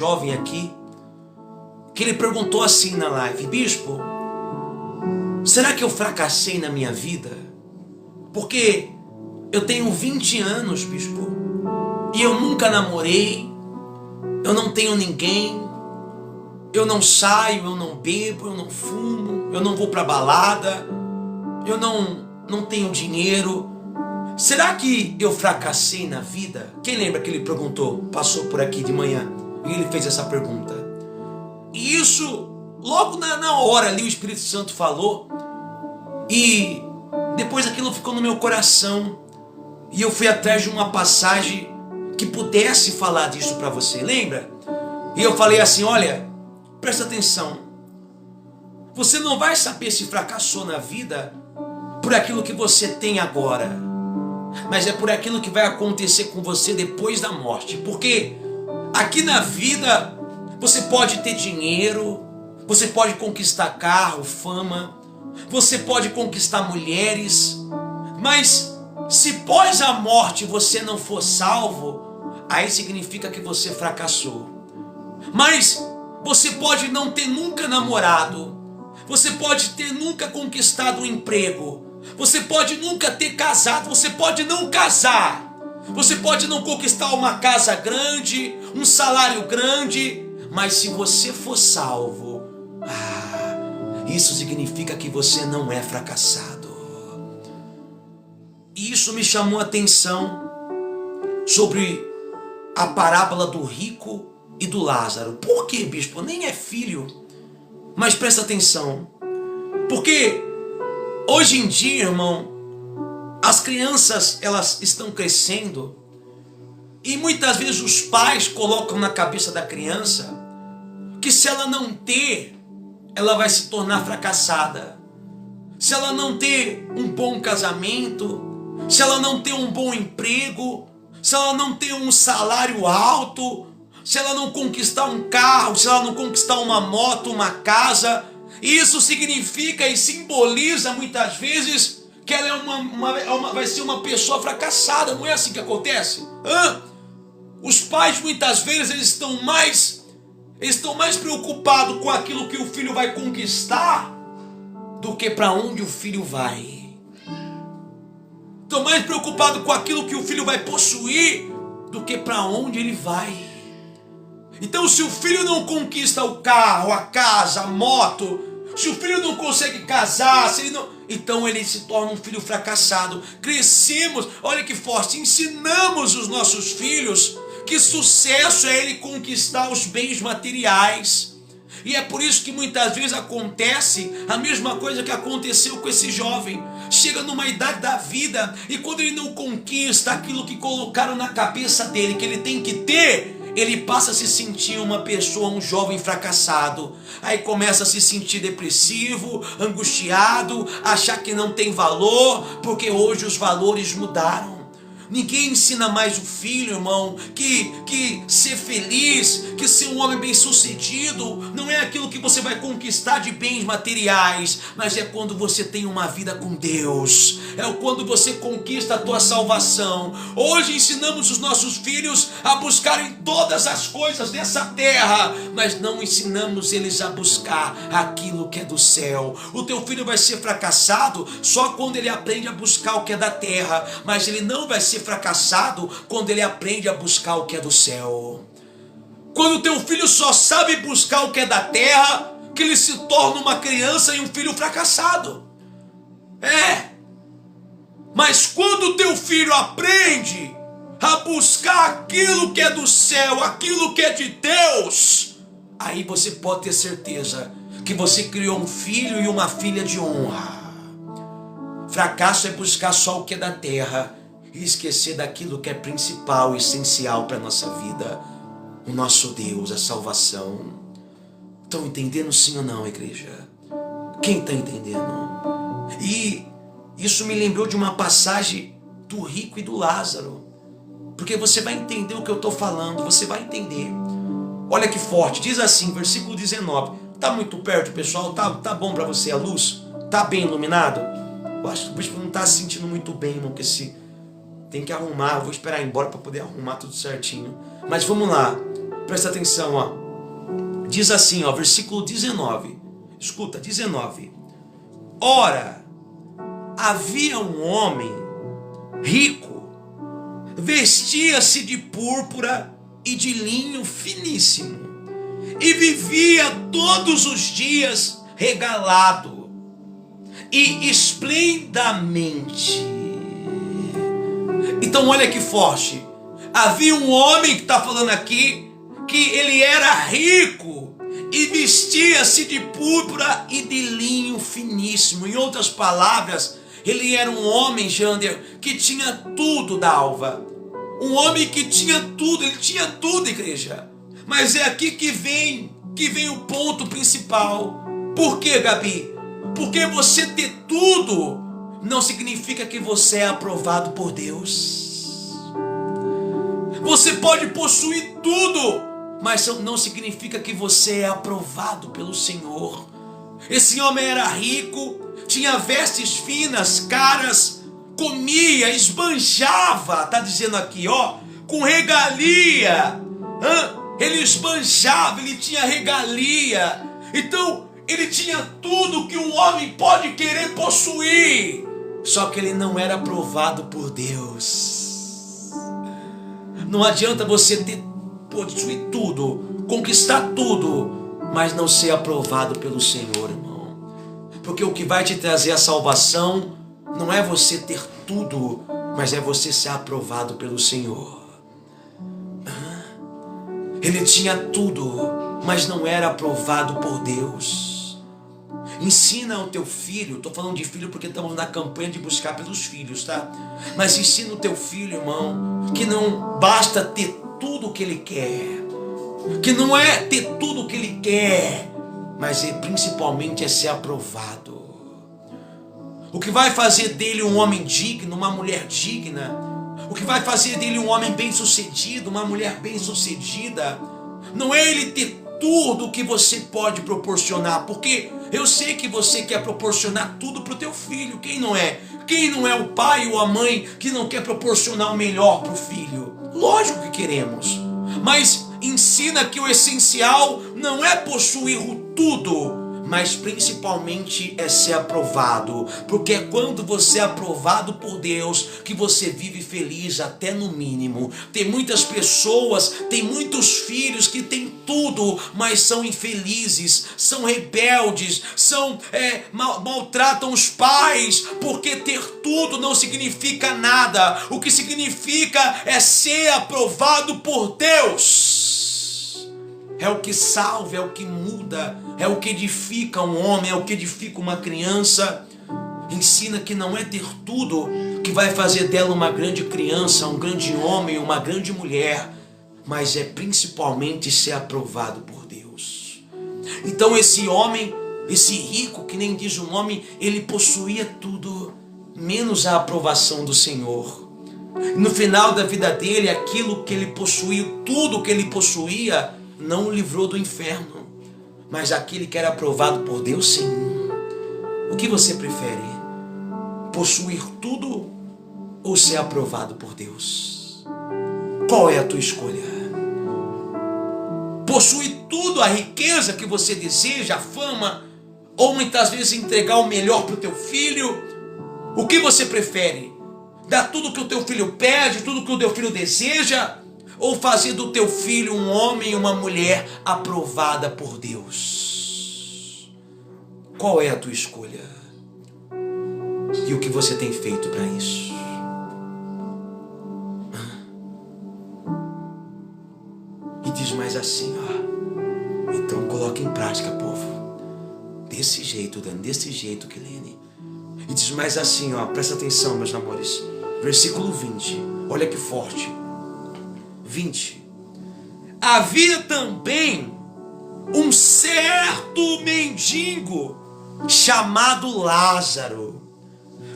jovem aqui, que ele perguntou assim na live: bispo, será que eu fracassei na minha vida? Porque eu tenho 20 anos, bispo, e eu nunca namorei, eu não tenho ninguém, eu não saio, eu não bebo, eu não fumo, eu não vou pra balada, eu não tenho dinheiro. Será que eu fracassei na vida? Quem lembra que ele perguntou? Passou por aqui de manhã e ele fez essa pergunta. E isso, logo na hora ali, o Espírito Santo falou. E depois aquilo ficou no meu coração. E eu fui atrás de uma passagem que pudesse falar disso para você. Lembra? E eu falei assim: olha, presta atenção. Você não vai saber se fracassou na vida por aquilo que você tem agora, mas é por aquilo que vai acontecer com você depois da morte. Porque aqui na vida você pode ter dinheiro, você pode conquistar carro, fama, você pode conquistar mulheres, mas se pós a morte você não for salvo, aí significa que você fracassou. Mas você pode não ter nunca namorado, você pode ter nunca conquistado um emprego, você pode nunca ter casado, você pode não casar, você pode não conquistar uma casa grande, um salário grande, mas se você for salvo, isso significa que você não é fracassado. E isso me chamou a atenção sobre a parábola do rico e do Lázaro. Por que, bispo? Nem é filho. Mas presta atenção, porque hoje em dia, irmão, as crianças, elas estão crescendo e muitas vezes os pais colocam na cabeça da criança que se ela não ter, ela vai se tornar fracassada. Se ela não ter um bom casamento, se ela não ter um bom emprego, se ela não ter um salário alto, se ela não conquistar um carro, se ela não conquistar uma moto, uma casa, isso significa e simboliza muitas vezes que ela vai ser uma pessoa fracassada. Não é assim que acontece? Os pais muitas vezes eles estão mais preocupados com aquilo que o filho vai conquistar do que para onde o filho vai. Estão mais preocupados com aquilo que o filho vai possuir do que para onde ele vai. Então, se o filho não conquista o carro, a casa, a moto, se o filho não consegue casar, então ele se torna um filho fracassado. Crescemos, olha que forte, ensinamos os nossos filhos que sucesso é ele conquistar os bens materiais. E é por isso que muitas vezes acontece a mesma coisa que aconteceu com esse jovem. Chega numa idade da vida e quando ele não conquista aquilo que colocaram na cabeça dele que ele tem que ter, ele passa a se sentir uma pessoa, um jovem fracassado. Aí começa a se sentir depressivo, angustiado, achar que não tem valor, porque hoje os valores mudaram. Ninguém ensina mais o filho, irmão, que ser feliz, que ser um homem bem sucedido não é aquilo que você vai conquistar de bens materiais, mas é quando você tem uma vida com Deus, é quando você conquista a tua salvação. Hoje ensinamos os nossos filhos a buscarem todas as coisas dessa terra, mas não ensinamos eles a buscar aquilo que é do céu. O teu filho vai ser fracassado só quando ele aprende a buscar o que é da terra, mas ele não vai ser fracassado quando ele aprende a buscar o que é do céu. Quando o teu filho só sabe buscar o que é da terra, que ele se torna uma criança e um filho fracassado. Mas quando o teu filho aprende a buscar aquilo que é do céu, aquilo que é de Deus, aí você pode ter certeza que você criou um filho e uma filha de honra. Fracasso é buscar só o que é da terra e esquecer daquilo que é principal e essencial para a nossa vida, o nosso Deus, a salvação. Estão entendendo sim ou não, igreja? Quem está entendendo? E isso me lembrou de uma passagem do rico e do Lázaro, porque você vai entender o que eu estou falando, você vai entender. Olha que forte, diz assim, versículo 19. Está muito perto, pessoal? Tá bom para você a luz? Está bem iluminado? Eu acho que o bispo não está se sentindo muito bem, irmão, porque tem que arrumar, eu vou esperar ir embora para poder arrumar tudo certinho. Mas vamos lá, Presta atenção, ó. Diz assim, ó, versículo 19. Escuta, 19. Ora, havia um homem rico, vestia-se de púrpura e de linho finíssimo, e vivia todos os dias regalado e esplendamente. Então olha que forte. Havia um homem que está falando aqui, que ele era rico e vestia-se de púrpura e de linho finíssimo. Em outras palavras, ele era um homem, Jander, que tinha tudo, Dalva. Um homem que tinha tudo, ele tinha tudo, igreja. Mas é aqui que vem o ponto principal. Por quê, Gabi? Porque você ter tudo não significa que você é aprovado por Deus. Você pode possuir tudo, mas não significa que você é aprovado pelo Senhor. Esse homem era rico, tinha vestes finas, caras, comia, esbanjava, está dizendo aqui, ó, com regalia. Ele esbanjava, ele tinha regalia. Então, ele tinha tudo que um homem pode querer possuir. Só que ele não era aprovado por Deus. Não adianta você possuir tudo, conquistar tudo, mas não ser aprovado pelo Senhor, irmão. Porque o que vai te trazer a salvação não é você ter tudo, mas é você ser aprovado pelo Senhor. Ele tinha tudo, mas não era aprovado por Deus. Ensina o teu filho, estou falando de filho porque estamos na campanha de buscar pelos filhos, tá? Mas ensina o teu filho, irmão, que não basta ter tudo o que ele quer, que não é ter tudo o que ele quer, mas principalmente é ser aprovado. O que vai fazer dele um homem digno, uma mulher digna, o que vai fazer dele um homem bem-sucedido, uma mulher bem-sucedida, não é ele ter tudo o que você pode proporcionar, porque eu sei que você quer proporcionar tudo para o teu filho. Quem não é? Quem não é o pai ou a mãe que não quer proporcionar o melhor para o filho? Lógico que queremos, mas ensina que o essencial não é possuir o tudo, mas principalmente é ser aprovado, porque é quando você é aprovado por Deus que você vive feliz até no mínimo. Tem muitas pessoas, tem muitos filhos que têm tudo, mas são infelizes, são rebeldes, maltratam os pais, porque ter tudo não significa nada. O que significa é ser aprovado por Deus. É o que salva, é o que muda, é o que edifica um homem, é o que edifica uma criança. Ensina que não é ter tudo que vai fazer dela uma grande criança, um grande homem, uma grande mulher, mas é principalmente ser aprovado por Deus. Então esse homem, esse rico, que nem diz o nome, ele possuía tudo, menos a aprovação do Senhor. E no final da vida dele, aquilo que ele possuía, tudo que ele possuía, não o livrou do inferno, mas aquele que era aprovado por Deus, sim. O que você prefere? Possuir tudo ou ser aprovado por Deus? Qual é a tua escolha? Possuir tudo, a riqueza que você deseja, a fama, ou muitas vezes entregar o melhor para o teu filho? O que você prefere? Dar tudo que o teu filho pede, tudo que o teu filho deseja? Ou fazer do teu filho um homem e uma mulher aprovada por Deus? Qual é a tua escolha? E o que você tem feito para isso? E diz mais assim, ó. Então coloca em prática, povo. Desse jeito, Dani, desse jeito, Kilene. E diz mais assim, ó. Presta atenção, meus amores. Versículo 20. Olha que forte. 20. Havia também um certo mendigo chamado Lázaro,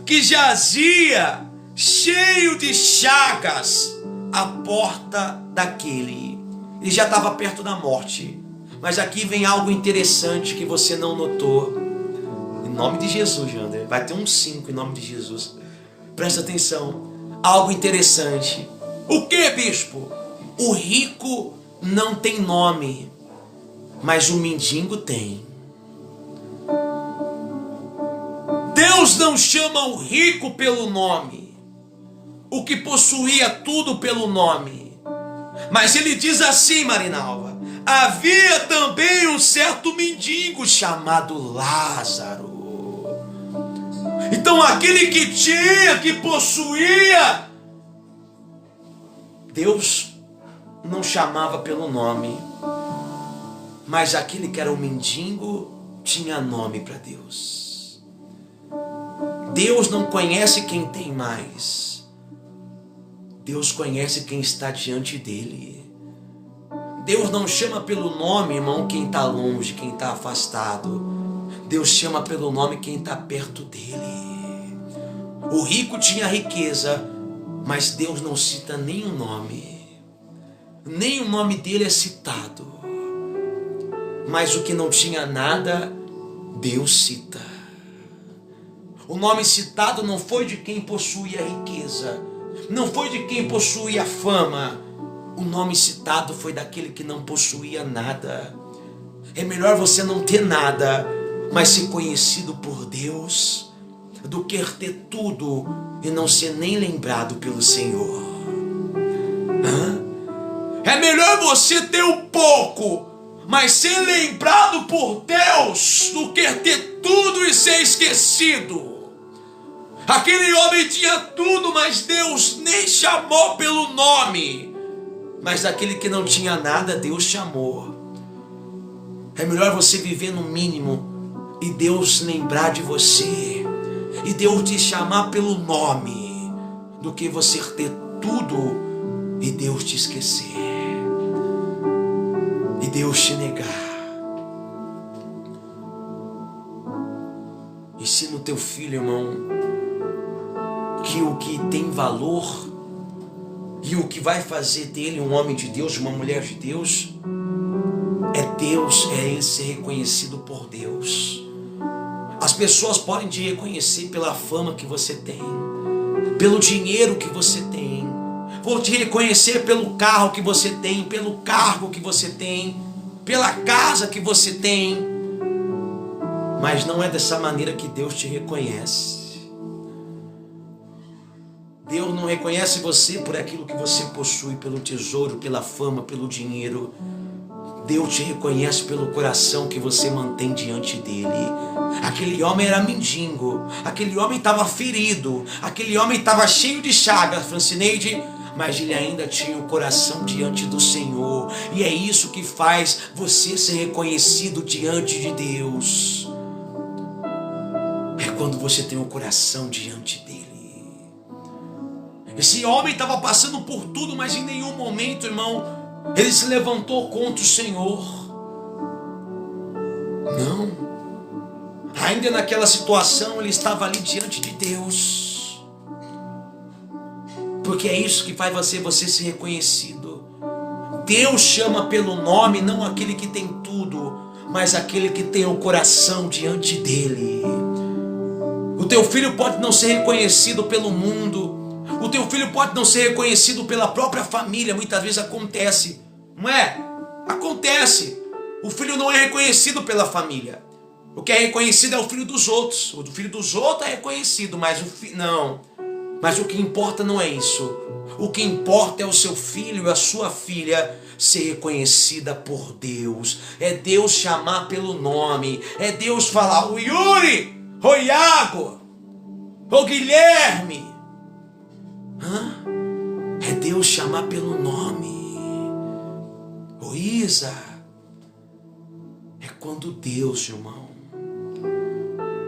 que jazia cheio de chagas à porta daquele. Ele já estava perto da morte. Mas aqui vem algo interessante que você não notou. Em nome de Jesus, André. Vai ter um 5 em nome de Jesus. Presta atenção. Algo interessante. O que, bispo? O rico não tem nome, mas o mendigo tem. Deus não chama o rico pelo nome, o que possuía tudo pelo nome. Mas ele diz assim, Marinalva: havia também um certo mendigo chamado Lázaro. Então aquele que tinha, que possuía, Deus não chamava pelo nome, mas aquele que era o mendigo tinha nome para Deus. Deus não conhece quem tem mais, Deus conhece quem está diante dele. Deus não chama pelo nome, irmão, quem está longe, quem está afastado. Deus chama pelo nome quem está perto dele. O rico tinha riqueza, mas Deus não cita nem o nome. Nem o nome dele é citado. Mas o que não tinha nada, Deus cita. O nome citado não foi de quem possuía a riqueza, não foi de quem possuía a fama. O nome citado foi daquele que não possuía nada. É melhor você não ter nada, mas ser conhecido por Deus, do que ter tudo e não ser nem lembrado pelo Senhor. É melhor você ter um pouco, mas ser lembrado por Deus, do que ter tudo e ser esquecido. Aquele homem tinha tudo, mas Deus nem chamou pelo nome. Mas aquele que não tinha nada, Deus chamou. É melhor você viver no mínimo e Deus lembrar de você, e Deus te chamar pelo nome, do que você ter tudo e Deus te esquecer, e Deus te negar. Ensina o teu filho, irmão, que o que tem valor e o que vai fazer dele um homem de Deus, uma mulher de Deus, é ele ser reconhecido por Deus. As pessoas podem te reconhecer pela fama que você tem, pelo dinheiro que você tem, vão te reconhecer pelo carro que você tem, pelo cargo que você tem, pela casa que você tem, mas não é dessa maneira que Deus te reconhece. Deus não reconhece você por aquilo que você possui, pelo tesouro, pela fama, pelo dinheiro. Deus te reconhece pelo coração que você mantém diante dele. Aquele homem era mendigo, aquele homem estava ferido, aquele homem estava cheio de chagas, Francineide, mas ele ainda tinha o coração diante do Senhor. E é isso que faz você ser reconhecido diante de Deus. É quando você tem o coração diante dele. Esse homem estava passando por tudo, mas em nenhum momento, irmão, ele se levantou contra o Senhor. Não. Ainda naquela situação, ele estava ali diante de Deus. Porque é isso que faz você ser reconhecido. Deus chama pelo nome não aquele que tem tudo, mas aquele que tem o coração diante dele. O teu filho pode não ser reconhecido pelo mundo, o teu filho pode não ser reconhecido pela própria família. Muitas vezes acontece, não é? Acontece. O filho não é reconhecido pela família. O que é reconhecido é o filho dos outros. O filho dos outros é reconhecido, mas o filho não. Mas o que importa não é isso. O que importa é o seu filho, a sua filha ser reconhecida por Deus. É Deus chamar pelo nome. É Deus falar: o Yuri, o Iago, o Guilherme. É Deus chamar pelo nome. O Isa. É quando Deus, irmão.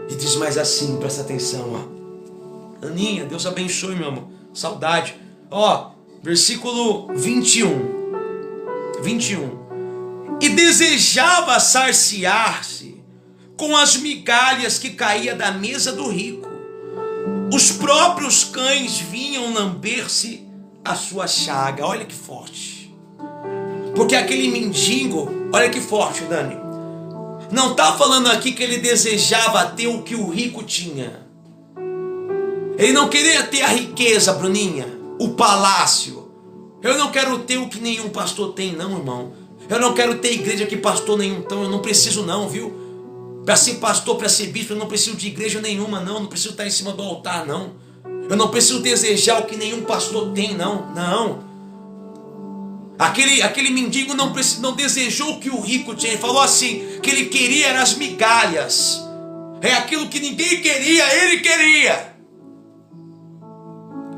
E diz mais assim, presta atenção, ó. Aninha, Deus abençoe, meu amor. Saudade. Ó, versículo 21. E desejava saciar-se com as migalhas que caía da mesa do rico. Os próprios cães vinham lamber-se a sua chaga. Olha que forte. Porque aquele mendigo, olha que forte, Dani. Não está falando aqui que ele desejava ter o que o rico tinha. Ele não queria ter a riqueza, Bruninha, o palácio, Eu não quero ter o que nenhum pastor tem, não, irmão. Eu não quero ter igreja que pastor nenhum tem. Eu não preciso não, viu? Para ser pastor, para ser bispo, eu não preciso de igreja nenhuma, não. Não preciso estar em cima do altar, não. Eu não preciso desejar o que nenhum pastor tem, não. Não. Aquele mendigo não desejou o que o rico tinha. Ele falou assim, que ele queria eram as migalhas. É aquilo que ninguém queria, ele queria.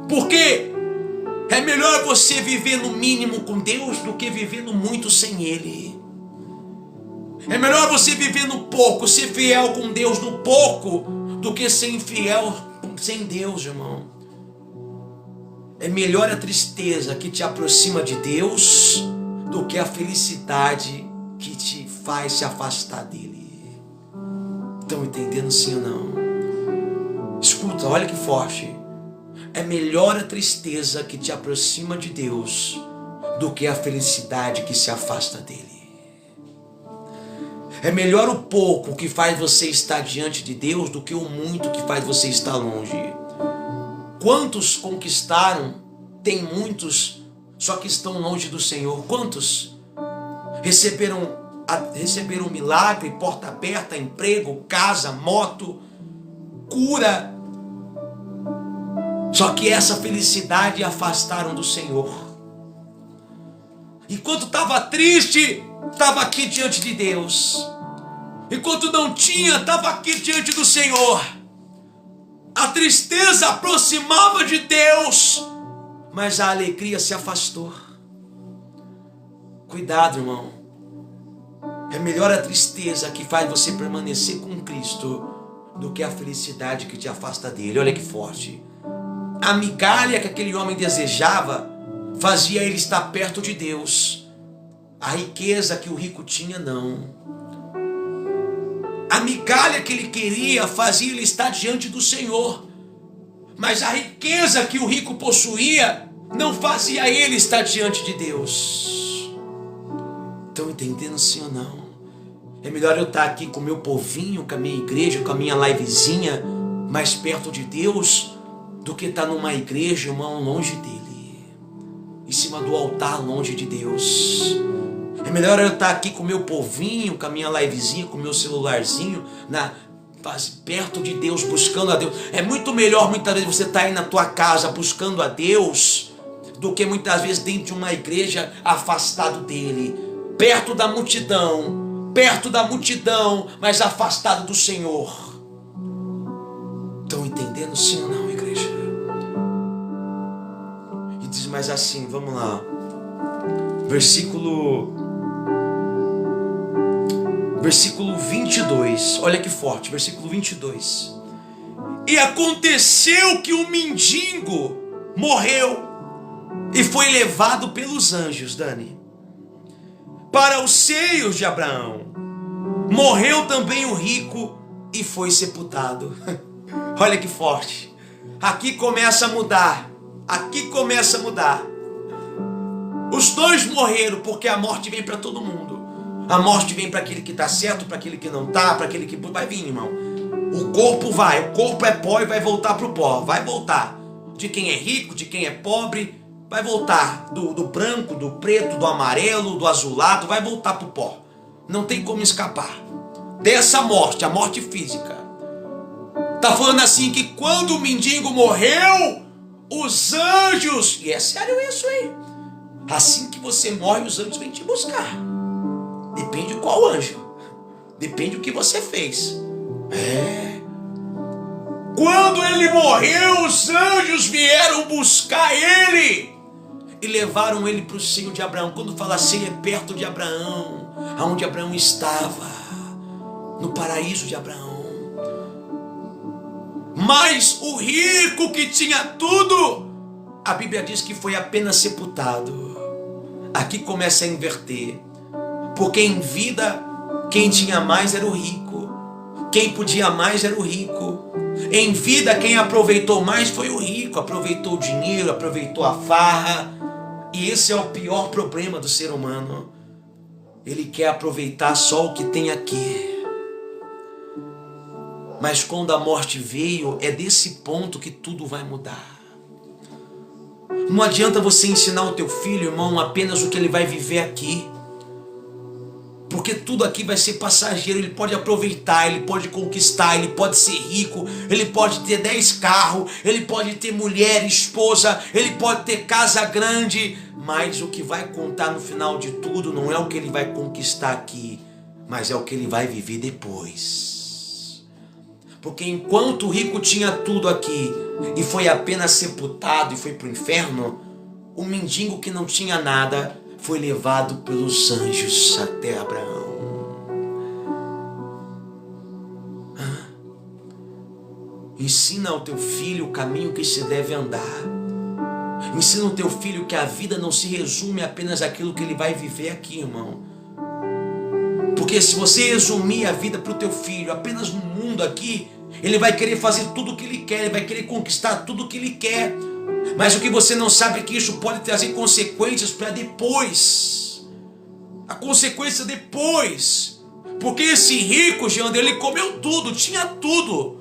Porque é melhor você viver no mínimo com Deus do que viver no muito sem Ele. É melhor você viver no pouco, ser fiel com Deus no pouco, do que ser infiel sem Deus, irmão. É melhor a tristeza que te aproxima de Deus do que a felicidade que te faz se afastar dele. Estão entendendo sim ou não? Escuta, olha que forte. É melhor a tristeza que te aproxima de Deus do que a felicidade que se afasta dele. É melhor o pouco que faz você estar diante de Deus do que o muito que faz você estar longe. Quantos conquistaram? Tem muitos, só que estão longe do Senhor. Quantos receberam milagre, porta aberta, emprego, casa, moto, cura? Só que essa felicidade afastaram do Senhor. Enquanto estava triste, estava aqui diante de Deus. Enquanto não tinha, estava aqui diante do Senhor. A tristeza aproximava de Deus, mas a alegria se afastou. Cuidado, irmão. É melhor a tristeza que faz você permanecer com Cristo do que a felicidade que te afasta dele. Olha que forte. A migalha que aquele homem desejava fazia ele estar perto de Deus. A riqueza que o rico tinha, não. A migalha que ele queria fazia ele estar diante do Senhor. Mas a riqueza que o rico possuía não fazia ele estar diante de Deus. Estão entendendo sim ou não? É melhor eu estar aqui com o meu povinho, com a minha igreja, com a minha livezinha, mais perto de Deus, do que estar numa igreja, irmão, longe dele, em cima do altar, longe de Deus. É melhor eu estar aqui com o meu povinho, com a minha livezinha, com o meu celularzinho, perto de Deus, buscando a Deus. É muito melhor muitas vezes você estar aí na tua casa buscando a Deus, do que muitas vezes dentro de uma igreja afastado dele, perto da multidão, mas afastado do Senhor. Estão entendendo sim ou não, igreja? E diz mais assim, vamos lá. Versículo 22, olha que forte, versículo 22. E aconteceu que o mendigo morreu e foi levado pelos anjos, Dani, para os seios de Abraão. Morreu também o rico e foi sepultado. Olha que forte. Aqui começa a mudar. Os dois morreram, porque a morte vem para todo mundo. A morte vem para aquele que está certo, para aquele que não está, para aquele que vai vir, irmão. O corpo é pó e vai voltar para o pó. Vai voltar. De quem é rico, de quem é pobre, vai voltar. Do branco, do preto, do amarelo, do azulado, vai voltar para o pó. Não tem como escapar dessa morte, a morte física. Está falando assim que quando o mendigo morreu, os anjos... E é sério isso aí. Assim que você morre, os anjos vêm te buscar. Depende de qual anjo. Depende do que você fez. Quando ele morreu, os anjos vieram buscar ele e levaram ele para o seio de Abraão. Quando fala seio, é perto de Abraão, aonde Abraão estava, no paraíso de Abraão. Mas o rico que tinha tudo, a Bíblia diz que foi apenas sepultado. Aqui começa a inverter. Porque em vida, quem tinha mais era o rico. Quem podia mais era o rico. Em vida, quem aproveitou mais foi o rico. Aproveitou o dinheiro, aproveitou a farra. E esse é o pior problema do ser humano. Ele quer aproveitar só o que tem aqui. Mas quando a morte veio, é desse ponto que tudo vai mudar. Não adianta você ensinar o teu filho, irmão, apenas o que ele vai viver aqui. Porque tudo aqui vai ser passageiro. Ele pode aproveitar, ele pode conquistar, ele pode ser rico, ele pode ter 10 carros, ele pode ter mulher, esposa, ele pode ter casa grande. Mas o que vai contar no final de tudo não é o que ele vai conquistar aqui, mas é o que ele vai viver depois. Porque enquanto o rico tinha tudo aqui e foi apenas sepultado e foi para o inferno, o mendigo que não tinha nada foi levado pelos anjos até Abraão. Ensina ao teu filho o caminho que se deve andar. Ensina ao teu filho que a vida não se resume apenas àquilo que ele vai viver aqui, irmão. Porque se você resumir a vida para o teu filho apenas no mundo aqui, ele vai querer fazer tudo o que ele quer, ele vai querer conquistar tudo o que ele quer. Mas o que você não sabe é que isso pode trazer consequências para depois. A consequência depois. Porque esse rico, Geander, ele comeu tudo, tinha tudo.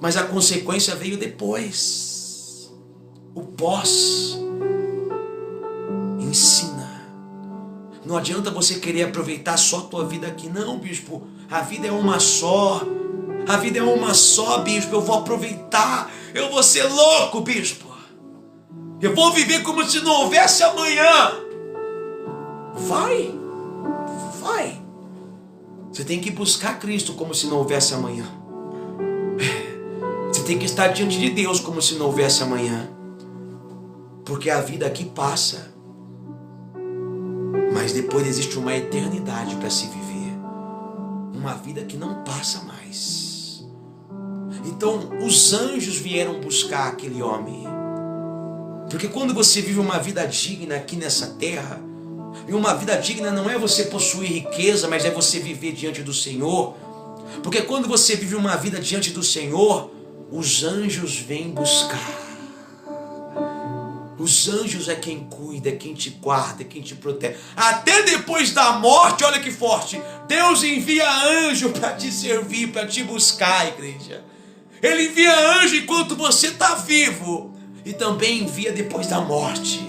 Mas a consequência veio depois. O pós. Ensina. Não adianta você querer aproveitar só a tua vida aqui. Não, bispo. A vida é uma só. A vida é uma só, bispo. Eu vou aproveitar. Eu vou ser louco, bispo. Eu vou viver como se não houvesse amanhã. Vai. Você tem que buscar Cristo como se não houvesse amanhã. Você tem que estar diante de Deus como se não houvesse amanhã. Porque a vida aqui passa. Mas depois existe uma eternidade para se viver. Uma vida que não passa mais. Então os anjos vieram buscar aquele homem. Porque quando você vive uma vida digna aqui nessa terra, e uma vida digna não é você possuir riqueza, mas é você viver diante do Senhor. Porque quando você vive uma vida diante do Senhor, os anjos vêm buscar. Os anjos é quem cuida, é quem te guarda, é quem te protege. Até depois da morte, olha que forte, Deus envia anjo para te servir, para te buscar, igreja. Ele envia anjo enquanto você está vivo. E também envia depois da morte.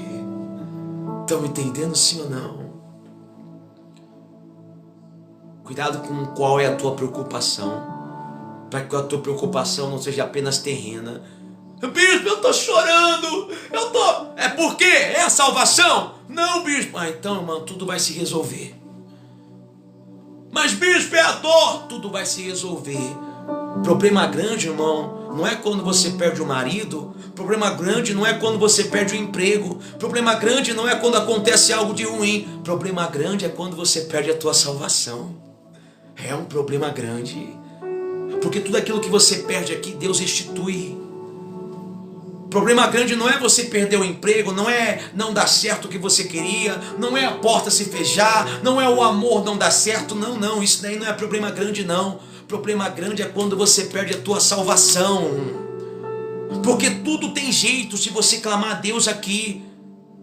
Estão entendendo, sim ou não? Cuidado com qual é a tua preocupação. Para que a tua preocupação não seja apenas terrena. Bispo, eu estou chorando. É por quê? É a salvação? Não, bispo. Então, irmão, tudo vai se resolver. Mas, bispo, é a dor. Tudo vai se resolver. Problema grande, irmão, não é quando você perde o marido. Problema grande não é quando você perde o emprego. Problema grande não é quando acontece algo de ruim. Problema grande é quando você perde a tua salvação. É um problema grande. Porque tudo aquilo que você perde aqui, Deus restitui. Problema grande não é você perder o emprego, não é não dar certo o que você queria, não é a porta se fechar, não é o amor não dar certo, não, isso daí não é problema grande não. Problema grande é quando você perde a tua salvação. Porque tudo tem jeito se você clamar a Deus aqui,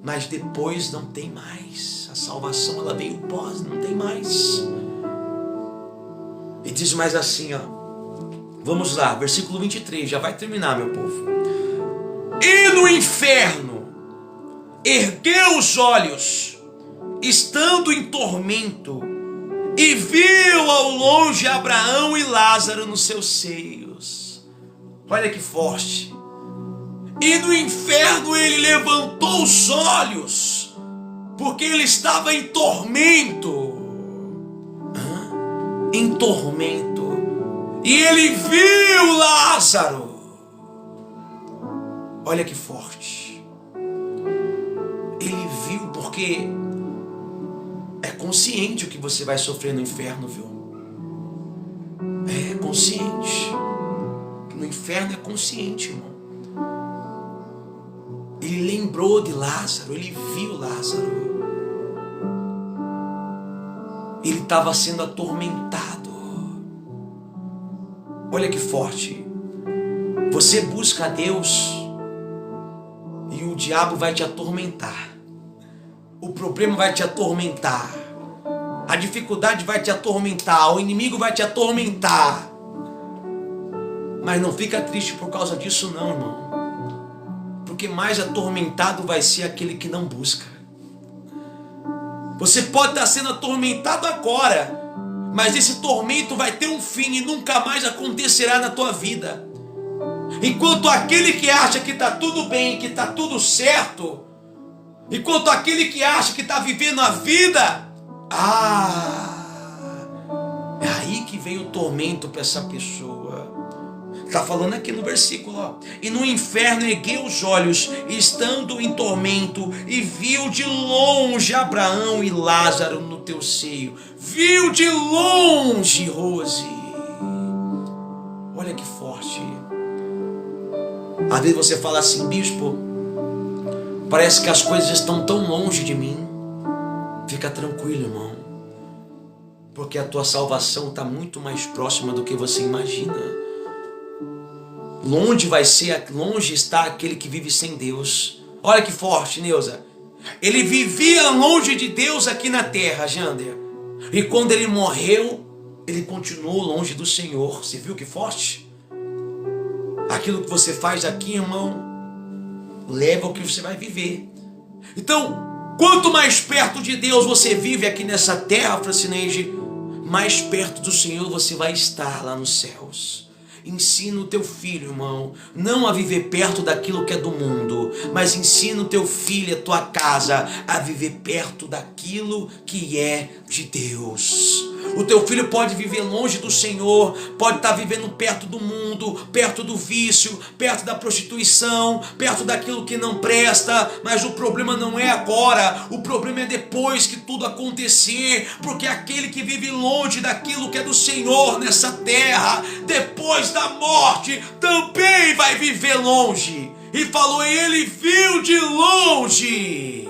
mas depois não tem mais. A salvação ela veio pós, não tem mais. E diz mais assim, ó. Vamos lá, versículo 23, já vai terminar, meu povo. E no inferno ergueu os olhos, estando em tormento, e viu ao longe Abraão e Lázaro nos seus seios. Olha que forte. E no inferno ele levantou os olhos, porque ele estava em tormento. Em tormento. E ele viu Lázaro. Olha que forte. Ele viu porque é consciente o que você vai sofrer no inferno, viu? É consciente. No inferno é consciente, irmão. Ele lembrou de Lázaro, ele viu Lázaro. Ele estava sendo atormentado. Olha que forte. Você busca a Deus e o diabo vai te atormentar. O problema vai te atormentar. A dificuldade vai te atormentar. O inimigo vai te atormentar. Mas não fica triste por causa disso não, irmão. porque mais atormentado vai ser aquele que não busca. Você pode estar sendo atormentado agora, mas esse tormento vai ter um fim e nunca mais acontecerá na tua vida. Enquanto aquele que acha que está tudo bem, que está tudo certo, enquanto aquele que acha que está vivendo a vida, é aí que vem o tormento para essa pessoa. Está falando aqui no versículo, ó. E no inferno ergueu os olhos, estando em tormento, e viu de longe Abraão e Lázaro no teu seio. Viu de longe, Rose. Olha que forte. Às vezes você fala assim: bispo, parece que as coisas estão tão longe de mim. Fica tranquilo, irmão, porque a tua salvação está muito mais próxima do que você imagina. Longe está aquele que vive sem Deus. Olha que forte, Neuza. Ele vivia longe de Deus aqui na terra, Jander. E quando ele morreu, ele continuou longe do Senhor. Você viu que forte? Aquilo que você faz aqui, irmão, leva ao que você vai viver. Então, quanto mais perto de Deus você vive aqui nessa terra, Francineide, mais perto do Senhor você vai estar lá nos céus. Ensina o teu filho, irmão, não a viver perto daquilo que é do mundo, mas ensina o teu filho, a tua casa, a viver perto daquilo que é de Deus. O teu filho pode viver longe do Senhor, pode estar vivendo perto do mundo, perto do vício, perto da prostituição, perto daquilo que não presta, mas o problema não é agora, o problema é depois que tudo acontecer, porque aquele que vive longe daquilo que é do Senhor nessa terra, depois da morte, também vai viver longe. E falou, ele viu de longe.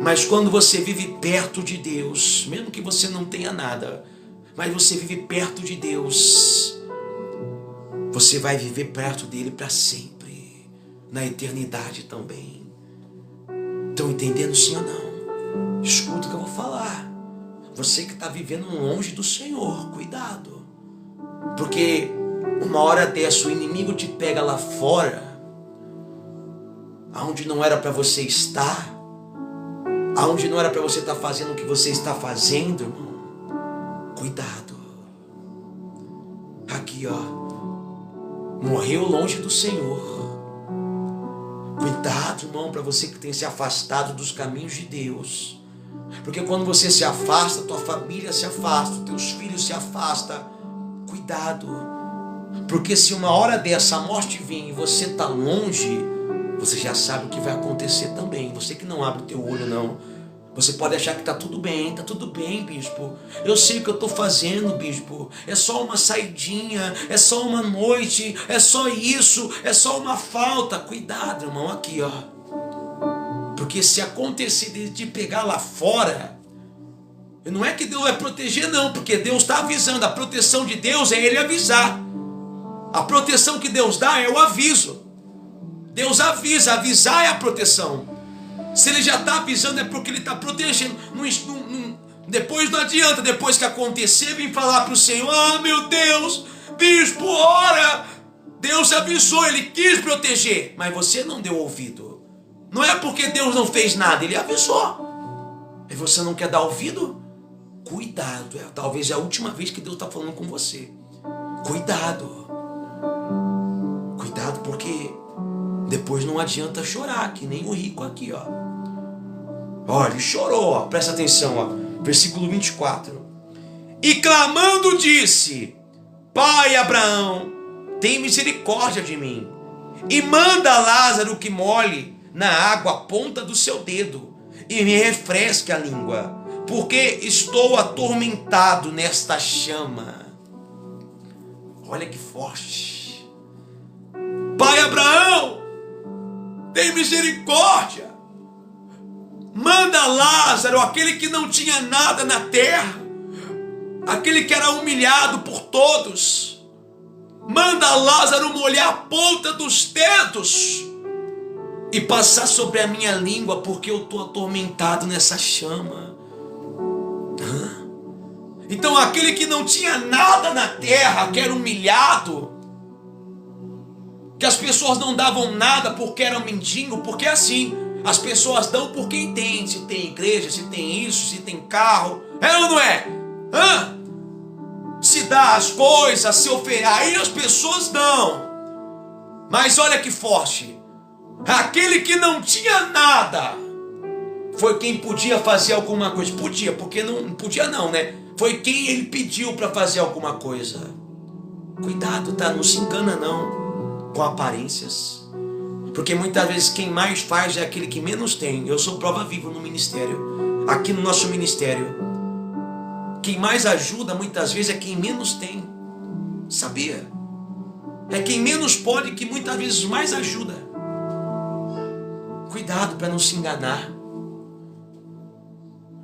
Mas quando você vive perto de Deus, mesmo que você não tenha nada, mas você vive perto de Deus, você vai viver perto dele para sempre, na eternidade também. Estão entendendo, sim ou não? Escuta o que eu vou falar. Você que está vivendo longe do Senhor, cuidado, porque uma hora dessa o inimigo te pega lá fora, aonde não era para você estar, aonde não era para você estar fazendo o que você está fazendo, irmão. Cuidado. Aqui, ó, morreu longe do Senhor. Cuidado, irmão, para você que tem se afastado dos caminhos de Deus, porque quando você se afasta, tua família se afasta, teus filhos se afastam. Cuidado, porque se uma hora dessa a morte vir e você está longe, você já sabe o que vai acontecer também. Você que não abre o teu olho, não. Você pode achar que está tudo bem, bispo. Eu sei o que eu estou fazendo, bispo. É só uma saidinha, é só uma noite, é só isso, é só uma falta. Cuidado, irmão, aqui, ó. Porque se acontecer de te pegar lá fora, não é que Deus vai proteger, não, porque Deus está avisando. A proteção de Deus é Ele avisar. A proteção que Deus dá é o aviso. Deus avisa, avisar é a proteção. Se Ele já está avisando é porque Ele está protegendo. Depois não adianta, depois que acontecer, vir falar para o Senhor, ah, meu Deus, bispo, ora. Deus avisou, Ele quis proteger, mas você não deu ouvido. Não é porque Deus não fez nada, Ele avisou. E você não quer dar ouvido? Cuidado, talvez é a última vez que Deus está falando com você. Cuidado. Cuidado, porque depois não adianta chorar, que nem o rico aqui, ó. Olha, ele chorou, ó. Presta atenção, ó. Versículo 24. E clamando disse, Pai Abraão, tem misericórdia de mim, e manda Lázaro que molhe na água a ponta do seu dedo, e me refresque a língua, porque estou atormentado nesta chama. Olha que forte. Pai Abraão, tem misericórdia. Manda Lázaro, aquele que não tinha nada na terra, aquele que era humilhado por todos. Manda Lázaro molhar a ponta dos dedos e passar sobre a minha língua, porque eu estou atormentado nessa chama. Então aquele que não tinha nada na terra, que era humilhado, Que as pessoas não davam nada porque eram mendigo, porque é assim, as pessoas dão por quem tem. Se tem igreja, se tem isso, se tem carro. É ou não é? Se dá as coisas, se oferece, aí as pessoas dão. Mas olha que forte. Aquele que não tinha nada foi quem podia fazer alguma coisa. Podia, porque não podia não, né? Foi quem ele pediu para fazer alguma coisa. Cuidado, tá? Não se engana não com aparências. Porque muitas vezes quem mais faz é aquele que menos tem. Eu sou prova viva no ministério. Aqui no nosso ministério. Quem mais ajuda muitas vezes é quem menos tem. Sabia? É quem menos pode que muitas vezes mais ajuda. Cuidado para não se enganar.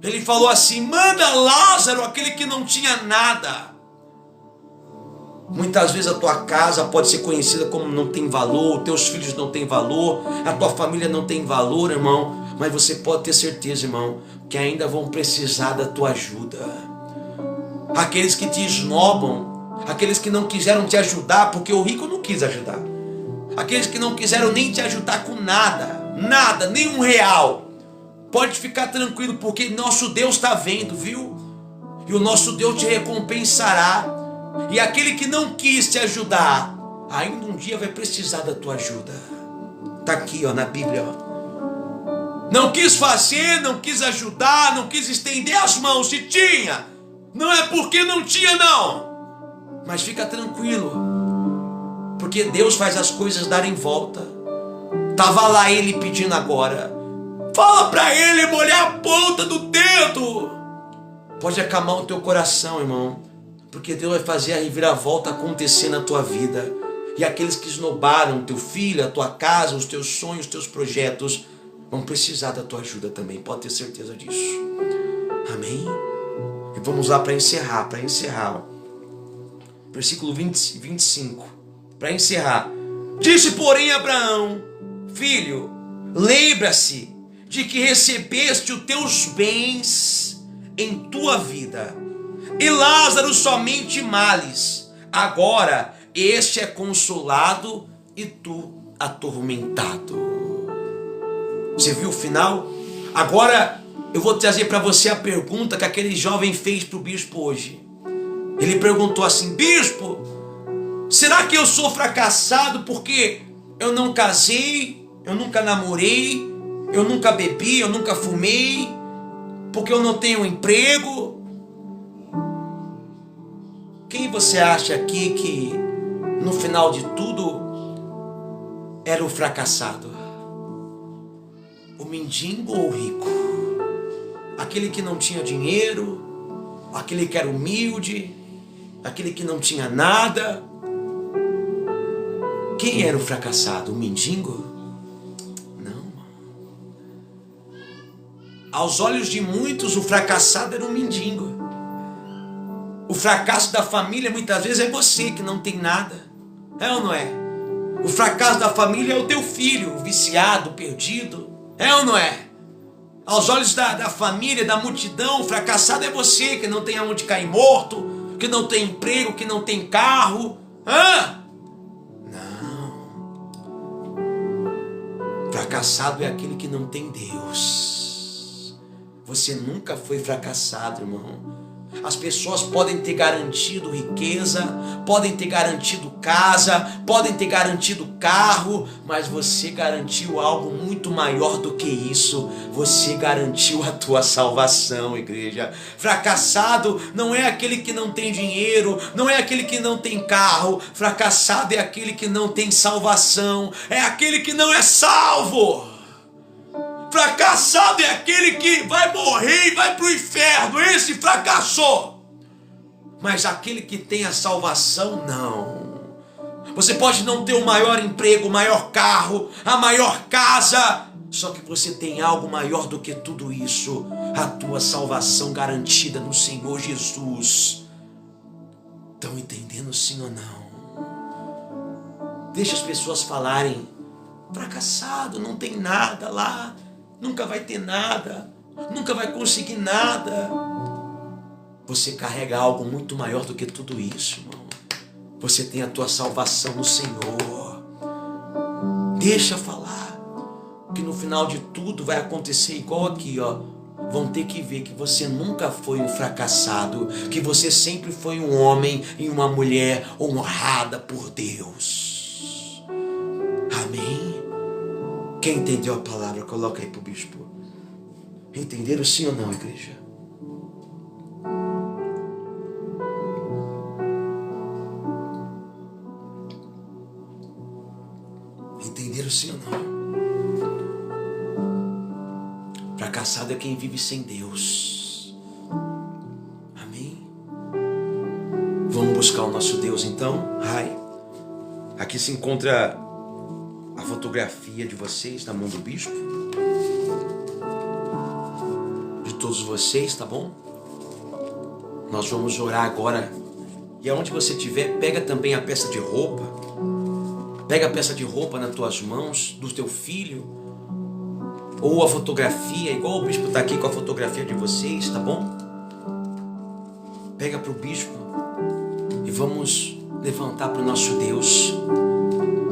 Ele falou assim: manda Lázaro, aquele que não tinha nada. Muitas vezes a tua casa pode ser conhecida como não tem valor, teus filhos não têm valor, a tua família não tem valor, irmão. Mas você pode ter certeza, irmão, que ainda vão precisar da tua ajuda. Aqueles que te esnobam, aqueles que não quiseram te ajudar, porque o rico não quis ajudar. Aqueles que não quiseram nem te ajudar com nada, nada, nem R$1. Pode ficar tranquilo, porque nosso Deus está vendo, viu? E o nosso Deus te recompensará. E aquele que não quis te ajudar, ainda um dia vai precisar da tua ajuda. Está aqui, ó, na Bíblia. Ó. Não quis fazer, não quis ajudar, não quis estender as mãos. Se tinha, não é porque não tinha, não. Mas fica tranquilo, porque Deus faz as coisas darem volta. Estava lá ele pedindo agora. Fala para ele molhar a ponta do dedo. Pode acalmar o teu coração, irmão, porque Deus vai fazer a reviravolta acontecer na tua vida. E aqueles que esnobaram teu filho, a tua casa, os teus sonhos, os teus projetos, vão precisar da tua ajuda também. Pode ter certeza disso. Amém? E vamos lá para encerrar. Versículo 25. Para encerrar. Disse, porém, Abraão: filho, lembra-se de que recebeste os teus bens em tua vida, e Lázaro somente males. Agora este é consolado e tu atormentado. Você viu o final? Agora eu vou trazer para você a pergunta que aquele jovem fez para o bispo hoje. Ele perguntou assim: bispo, será que eu sou fracassado porque eu não casei, eu nunca namorei, eu nunca bebi, eu nunca fumei, porque eu não tenho emprego? Quem você acha aqui que no final de tudo era o fracassado? O mendigo ou o rico? Aquele que não tinha dinheiro, aquele que era humilde, aquele que não tinha nada? Quem era o fracassado? O mendigo? Não. Aos olhos de muitos, o fracassado era um mendigo. O fracasso da família muitas vezes é você que não tem nada. É ou não é? O fracasso da família é o teu filho, viciado, perdido. É ou não é? Aos olhos da família, da multidão, o fracassado é você que não tem aonde cair morto, que não tem emprego, que não tem carro. Não. Fracassado é aquele que não tem Deus. Você nunca foi fracassado, irmão. As pessoas podem ter garantido riqueza, podem ter garantido casa, podem ter garantido carro, mas você garantiu algo muito maior do que isso. Você garantiu a tua salvação, igreja. Fracassado não é aquele que não tem dinheiro, não é aquele que não tem carro. Fracassado é aquele que não tem salvação, é aquele que não é salvo. Fracassado é aquele que vai morrer e vai para o inferno. Esse fracassou. Mas aquele que tem a salvação, não. Você pode não ter o maior emprego, o maior carro, a maior casa, só que você tem algo maior do que tudo isso: a tua salvação garantida no Senhor Jesus. Estão entendendo, sim ou não? Deixa as pessoas falarem: fracassado, não tem nada lá, nunca vai ter nada, nunca vai conseguir nada. Você carrega algo muito maior do que tudo isso, irmão. Você tem a tua salvação no Senhor. Deixa falar, que no final de tudo vai acontecer igual aqui, ó. Vão ter que ver que você nunca foi um fracassado, que você sempre foi um homem e uma mulher honrada por Deus. Amém? Quem entendeu a palavra, coloca aí pro bispo. Entenderam sim ou não, igreja? Entenderam sim ou não? Fracassado é quem vive sem Deus. Amém? Vamos buscar o nosso Deus então? Aqui se encontra a fotografia de vocês na mão do bispo. De todos vocês, tá bom? Nós vamos orar agora. E aonde você estiver, pega também a peça de roupa. Pega a peça de roupa nas tuas mãos, do teu filho. Ou a fotografia, igual o bispo está aqui com a fotografia de vocês, tá bom? Pega para o bispo e vamos levantar para o nosso Deus.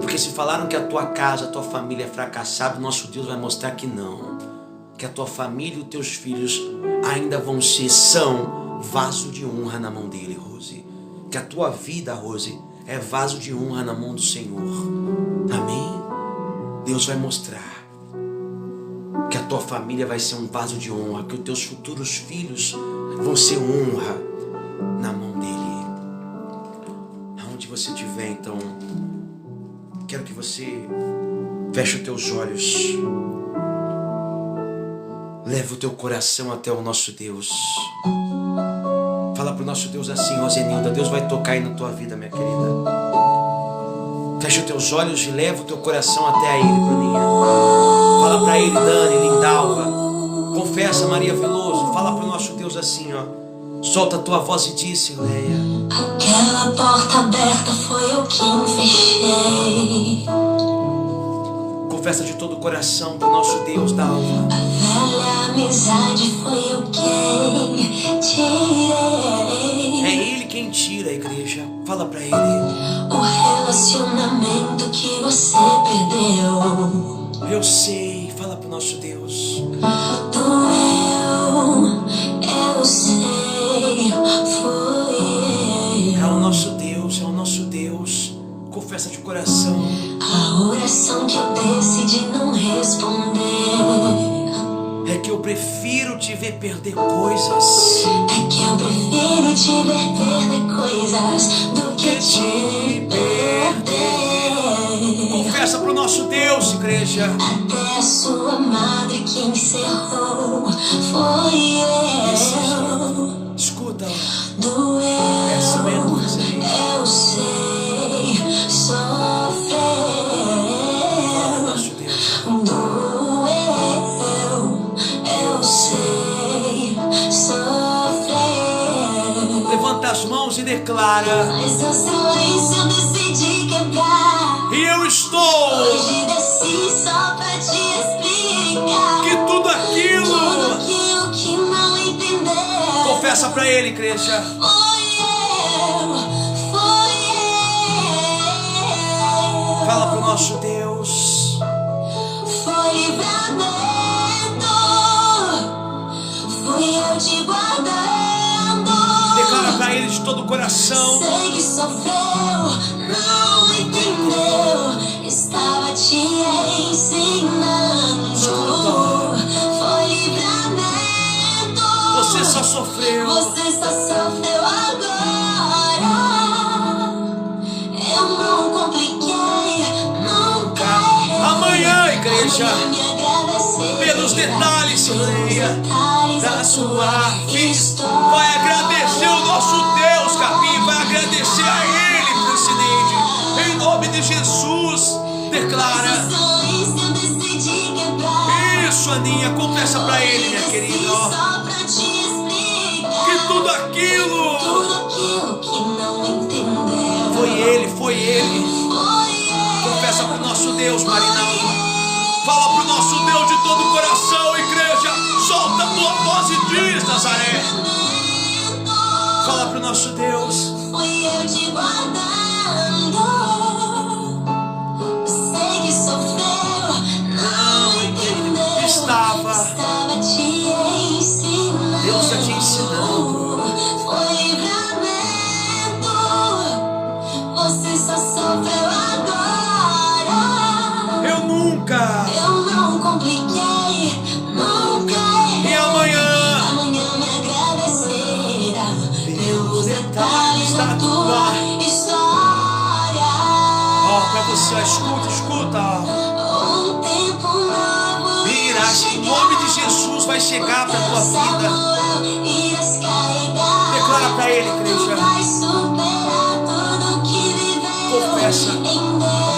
Porque se falaram que a tua casa, a tua família é fracassada, o nosso Deus vai mostrar que não. Que a tua família e os teus filhos ainda são vaso de honra na mão dele, Rose. Que a tua vida, Rose, é vaso de honra na mão do Senhor. Amém? Deus vai mostrar que a tua família vai ser um vaso de honra, que os teus futuros filhos vão ser honra na mão dele. Aonde você estiver, então, quero que você feche os teus olhos, leve o teu coração até o nosso Deus. Fala para o nosso Deus assim, Rosenilda, Deus vai tocar aí na tua vida, minha querida. Feche os teus olhos e leva o teu coração até Ele, Bruninha. Fala para Ele, Dani, Lindalva. Confessa, Maria Veloso. Fala para o nosso Deus assim, ó. Solta a tua voz e disse, Leia. Aquela porta aberta foi eu quem fechei. Confessa de todo o coração para o nosso Deus, Dalva. A velha amizade foi eu quem tirei. É Ele quem tira, a igreja. Fala para Ele. O relacionamento que você perdeu. Eu sei. Fala para o nosso Deus. Doeu, eu sei, fui eu. É o nosso Deus, é o nosso Deus. Confessa de coração. A oração que eu decidi não responder. É que eu prefiro te ver perder coisas. É que eu prefiro te ver perder coisas do que te perder. Confessa pro nosso Deus, igreja. Até a sua madre que encerrou foi eu. Escuta. Doeu, Essa mesmo, eu sei, sofreu. nosso Deus. Doeu, eu sei, sofreu. Levanta as mãos e declara. Mas o silêncio eu decidi quebrar. E eu estou. Hoje desci só pra te explicar Que tudo aquilo. tudo aquilo que não entendeu. Confessa pra Ele, igreja. Foi eu, foi eu. Fala pro nosso Deus. Foi livramento. Fui eu te guardando. Declara pra Ele de todo o coração. Sei que sofreu, não entendeu. Estava te ensinando. Foi livramento. Você só sofreu. Você só sofreu agora. Eu não compliquei, nunca errei. Amanhã, igreja, Me agradecer pelos detalhes, Leia, da sua história. Vai agradecer o nosso Deus, Capim. Vai agradecer a Ele, presidente. Em nome de Jesus, declara. Isso, Aninha, confessa pra Ele, minha querida. Ó. Que tudo aquilo foi Ele, foi Ele. Confessa pro nosso Deus, Marinão. Fala pro nosso Deus de todo o coração, igreja. Solta a tua voz e diz, Nazaré. Fala pro nosso Deus. Foi eu te guardando. Sei que sofreu. céu. Escuta. Um tempo novo Irá, em nome de Jesus, vai chegar para a tua vida. irás carregar. Declara para ele, igreja. Vai superar tudo que viveu. Confessa. Em Deus